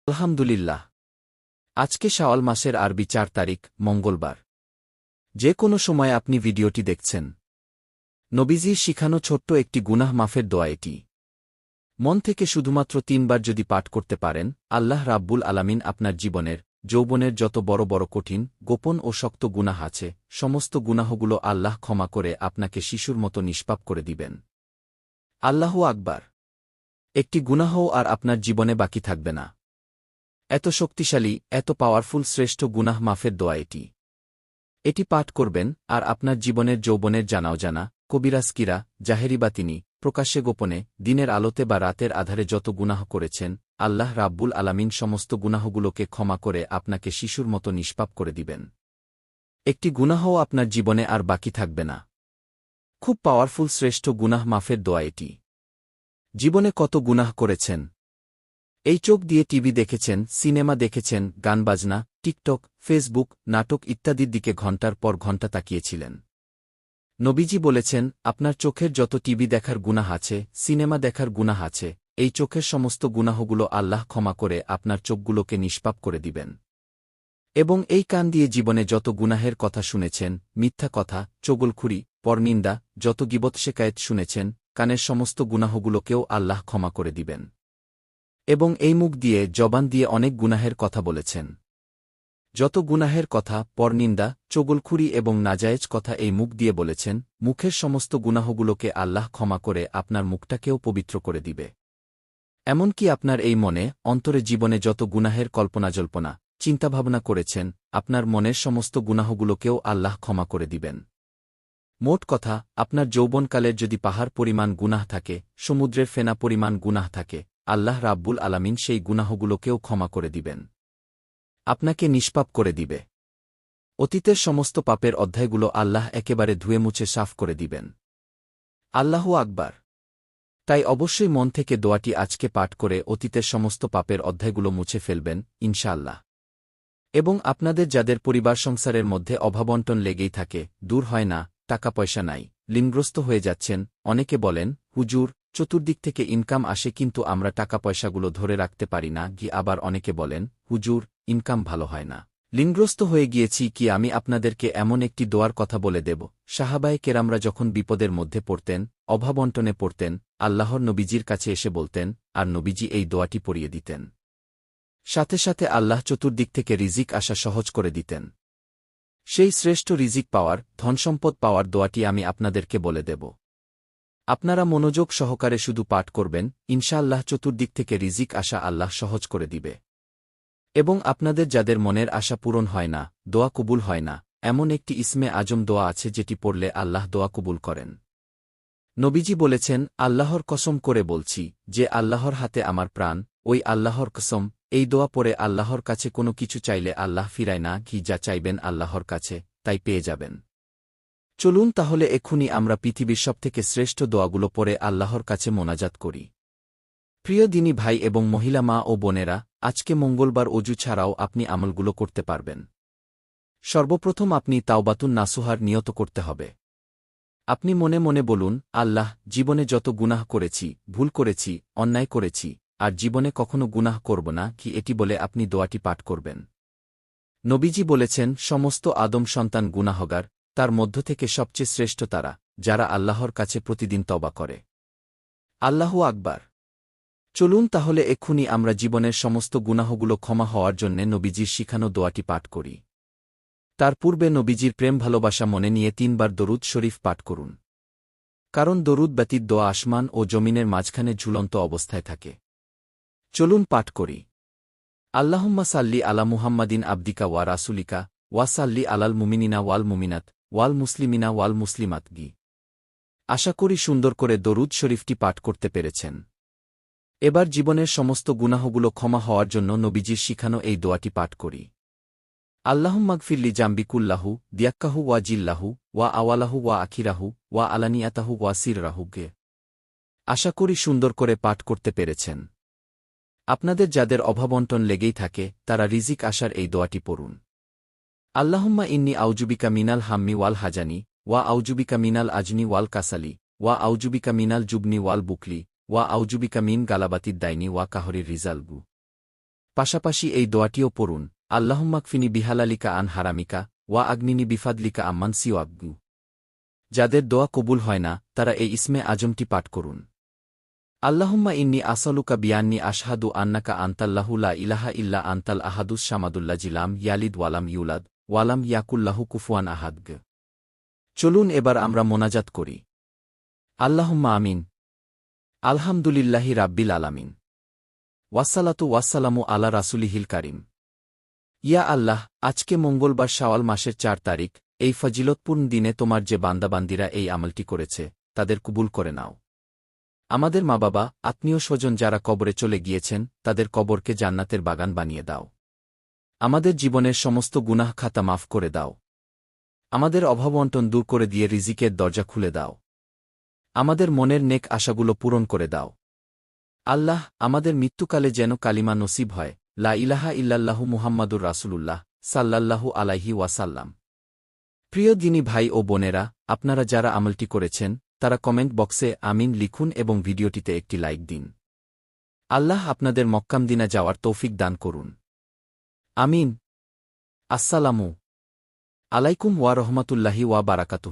আলহামদুলিল্লাহ। আজকে শাওয়াল মাসের আরবি ৪ তারিখ, মঙ্গলবার। যে কোনো সময় আপনি ভিডিওটি দেখছেন। নবীজির শিখানো ছোট্ট একটি গুনাহ মাফের দোয়া এটি। মন থেকে শুধুমাত্র ৩ বার যদি পাঠ করতে পারেন, আল্লাহ রাব্বুল আলামিন আপনার জীবনের, যৌবনের যত বড় বড় কঠিন, গোপন ও শক্ত গুনাহ আছে, সমস্ত গুনাহগুলো আল্লাহ ক্ষমা করে আপনাকে শিশুর মতো নিষ্পাপ করে দিবেন। আল্লাহু আকবার। একটি গুনাহও আর আপনার জীবনে বাকি থাকবে না। এত শক্তিশালী, এত পাওয়ারফুল শ্রেষ্ঠ গুনাহ মাফের দোয়া এটি। এটি পাঠ করবেন, আর আপনার জীবনের যৌবনের জানা কবিরাজকিরা, জাহেরিবাতিনি, প্রকাশ্যে গোপনে, দিনের আলোতে বা রাতের আধারে যত গুনাহ করেছেন, আল্লাহ রাব্বুল আলামিন সমস্ত গুনাহগুলোকে ক্ষমা করে আপনাকে শিশুর মতো নিষ্পাপ করে দিবেন। একটি গুনাহও আপনার জীবনে আর বাকি থাকবে না। খুব পাওয়ারফুল শ্রেষ্ঠ গুনাহ মাফের দোয়া এটি। জীবনে কত গুনাহ করেছেন? এই চোখ দিয়ে টিভি দেখেছেন, সিনেমা দেখেছেন, গানবাজনা, টিকটক, ফেসবুক, নাটক ইত্যাদির দিকে ঘণ্টার পর ঘণ্টা তাকিয়েছিলেন। নবীজি বলেছেন, আপনার চোখের যত টিভি দেখার গুনাহ আছে, সিনেমা দেখার গুনাহ আছে, এই চোখের সমস্ত গুনাহগুলো আল্লাহ ক্ষমা করে আপনার চোখগুলোকে নিষ্পাপ করে দিবেন। এবং এই কান দিয়ে জীবনে যত গুনাহের কথা শুনেছেন, মিথ্যা কথা, চগলখুরি, পরনিন্দা, যত গীবত শেকায়েত শুনেছেন, কানের সমস্ত গুনাহগুলোকেও আল্লাহ ক্ষমা করে দিবেন। এবং এই মুখ দিয়ে, জবান দিয়ে অনেক গুনাহের কথা বলেছেন। যত গুনাহের কথা, পরনিন্দা, চগলখুরি এবং নাজায়েজ কথা এই মুখ দিয়ে বলেছেন, মুখের সমস্ত গুনাহগুলোকে আল্লাহ ক্ষমা করে আপনার মুখটাকেও পবিত্র করে দিবে। এমনকি আপনার এই মনে, অন্তরে জীবনে যত গুনাহের কল্পনাজল্পনা, চিন্তাভাবনা করেছেন, আপনার মনের সমস্ত গুনাহগুলোকেও আল্লাহ ক্ষমা করে দিবেন। মোট কথা, আপনার যৌবনকালের যদি পাহাড় পরিমাণ গুনাহ থাকে, সমুদ্রের ফেনা পরিমাণ গুনাহ থাকে, আল্লাহ রাব্বুল আলামিন সেই গুনাহগুলোকেও ক্ষমা করে দিবেন। আপনাকে নিষ্পাপ করে দিবে। অতীতের সমস্ত পাপের অধ্যায়গুলো আল্লাহ একেবারে ধুয়ে মুছে সাফ করে দিবেন। আল্লাহু আকবার। তাই অবশ্যই মন থেকে দোয়াটি আজকে পাঠ করে অতীতের সমস্ত পাপের অধ্যায়গুলো মুছে ফেলবেন, ইনশাআল্লাহ। এবং আপনাদের যাদের পরিবার সংসারের মধ্যে অভাবন্টন লেগেই থাকে, দূর হয় না, টাকা পয়সা নাই, ঋণগ্রস্ত হয়ে যাচ্ছেন, অনেকে বলেন, হুজুর, চতুর্দিক থেকে ইনকাম আসে কিন্তু আমরা টাকা পয়সাগুলো ধরে রাখতে পারি না, আবার অনেকে বলেন, হুজুর, ইনকাম ভালো হয় না, ঋণগ্রস্ত হয়ে গিয়েছি, কি আমি আপনাদেরকে এমন একটি দোয়ার কথা বলে দেব? সাহাবায়ে কেরামরা যখন বিপদের মধ্যে পড়তেন, অভাবন্টনে পড়তেন, আল্লাহর নবীজির কাছে এসে বলতেন, আর নবীজি এই দোয়াটি পড়িয়ে দিতেন। সাথে সাথে আল্লাহ চতুর্দিক থেকে রিজিক আসা সহজ করে দিতেন। সেই শ্রেষ্ঠ রিজিক পাওয়ার, ধনসম্পদ পাওয়ার দোয়াটি আমি আপনাদেরকে বলে দেব। আপনারা মনোযোগ সহকারে শুধু পাঠ করবেন, ইনশাআল্লাহ চতুর্দিক থেকে রিজিক আসা আল্লাহ সহজ করে দিবে। এবং আপনাদের যাদের মনের আশা পূরণ হয় না, দোয়া কবুল হয় না, এমন একটি ইসমে আজম দোয়া আছে যেটি পড়লে আল্লাহ দোয়া কবুল করেন। নবীজি বলেছেন, আল্লাহর কসম করে বলছি, যে আল্লাহর হাতে আমার প্রাণ, ওই আল্লাহর কসম, এই দোয়া পড়ে আল্লাহর কাছে কোনো কিছু চাইলে আল্লাহ ফিরায় না, যা চাইবেন আল্লাহর কাছে, তাই পেয়ে যাবেন। চলুন তাহলে এক্ষুনি আমরা পৃথিবীর সবথেকে শ্রেষ্ঠ দোয়াগুলো পড়ে আল্লাহর কাছে মোনাজাত করি। প্রিয় দিনী ভাই এবং মহিলা মা ও বোনেরা, আজকে মঙ্গলবার অজু ছাড়াও আপনি আমলগুলো করতে পারবেন। সর্বপ্রথম আপনি তাওবাতুন নাসুহার নিয়ত করতে হবে। আপনি মনে মনে বলুন, আল্লাহ, জীবনে যত গুনাহ করেছি, ভুল করেছি, অন্যায় করেছি, আর জীবনে কখনো গুনাহ করব না, এটি বলে আপনি দোয়াটি পাঠ করবেন। নবীজি বলেছেন, সমস্ত আদম সন্তান গুনাহগার, তার মধ্য থেকে সবচেয়ে শ্রেষ্ঠ তারা, যারা আল্লাহর কাছে প্রতিদিন তওবা করে। আল্লাহু আকবার। চলুন তাহলে এক্ষুনি আমরা জীবনের সমস্ত গুনাহগুলো ক্ষমা হওয়ার জন্যে নবীজির শিখানো দোয়াটি পাঠ করি। তার পূর্বে নবীজির প্রেম ভালোবাসা মনে নিয়ে ৩ বার দরুদ শরীফ পাঠ করুন। কারণ দরুদ ব্যতীত দোয়া আসমান ও জমিনের মাঝখানে ঝুলন্ত অবস্থায় থাকে। চলুন পাঠ করি। আল্লাহুম্মা সাল্লি আলা মুহাম্মাদিন আবদিকা ওয়া রাসুলিকা, ওয়া সাল্লি আলাল মুমিনিনা ওয়াল মুমিনাত, ওয়াল মুসলিমিনা ওয়াল মুসলিমাত। আশা করি সুন্দর করে দরুদ শরীফটি পাঠ করতে পেরেছেন। এবার জীবনের সমস্ত গুনাহগুলো ক্ষমা হওয়ার জন্য নবীজির শিখানো এই দোয়াটি পাঠ করি। আল্লাহুম্মাগফিরলি জাম্বি কুল্লাহু, দিয়াক্কাহু ওয়া জিল্লাহু, ওয়া আওয়ালাহু ওয়া আখিরাহু, ওয়া আলানিয়াতাহু ওয়া সিররাহু। আশা করি সুন্দর করে পাঠ করতে পেরেছেন। আপনাদের যাদের অভাবন্টন লেগেই থাকে, তারা রিজিক আসার এই দোয়াটি পড়ুন। আল্লাহুম্মা ইন্নি আউজুবিকা মিনাল হাম্মি ওয়াল হাজানি, ওয়া আউজুবিকা মিনাল আজনি ওয়াল কাসালি, ওয়া আউজুবিকা মিনাল জুবনি ওয়াল বুকলি, ওয়া আউজুবিকা মিন গালাবাতিদ দাইনি ওয়া কাহরির রিজালগু। পাশাপাশি এই দোয়াটিও পড়ুন, আল্লাহুম্মাকফিনি বিহালালিকা আন হারামিকা, ওয়া আগনিনি বিফাদলিকা আম্মান সিওয়াগু। যাদের দোয়া কবুল হয় না, তারা এই ইসমে আজমটি পাঠ করুন। আল্লাহুম্মা ইন্নি আসআলুকা বিআন্নি আশহাদু আন্নাকা আনতাল্লাহু লা ইলাহা ইল্লা আনতাল আহাদুস সামাদুল্লাযী লাম ইয়ালিদ ওয়ালাম ইউলাদ ওয়ালাম ইয়াকুল লাহু কুফুয়ান আহাদ। চলুন এবার আমরা মোনাজাত করি। আল্লাহুম্মা আমিন। আলহামদুলিল্লাহি রাব্বিল আলামিন। ওয়াসসালাতু ওয়াসসালামু আলা রাসূলিহিল কারীম। ইয়া আল্লাহ, আজকে মঙ্গলবার শাওয়াল মাসের ৪ তারিখ, এই ফজিলতপূর্ণ দিনে তোমার যে বান্দাবান্দিরা এই আমলটি করেছে, তাদের কবুল করে নাও। আমাদের মা বাবা, আত্মীয় স্বজন যারা কবরে চলে গিয়েছেন, তাদের কবরকে জান্নাতের বাগান বানিয়ে দাও। আমাদের জীবনের সমস্ত গুনাহ খাতা মাফ করে দাও। আমাদের অভাবন্টন দূর করে দিয়ে রিজিকের দরজা খুলে দাও। আমাদের মনের নেক আশাগুলো পূরণ করে দাও। আল্লাহ, আমাদের মৃত্যুকালে যেন কালিমা নসিব হয়, লা ইলাহা ইল্লাল্লাহু মুহাম্মাদুর রাসূলুল্লাহ সাল্লাল্লাহু আলাইহি ওয়াসাল্লাম। প্রিয় দিনী ভাই ও বোনেরা, আপনারা যারা আমলটি করেছেন, তারা কমেন্ট বক্সে আমিন লিখুন এবং ভিডিওটিতে একটি লাইক দিন। আল্লাহ আপনাদের মক্কামদিনা যাওয়ার তৌফিক দান করুন। আমিন। আসসালামু আলাইকুম ওয়া রহমাতুল্লাহি ওয়া বারাকাতুহু।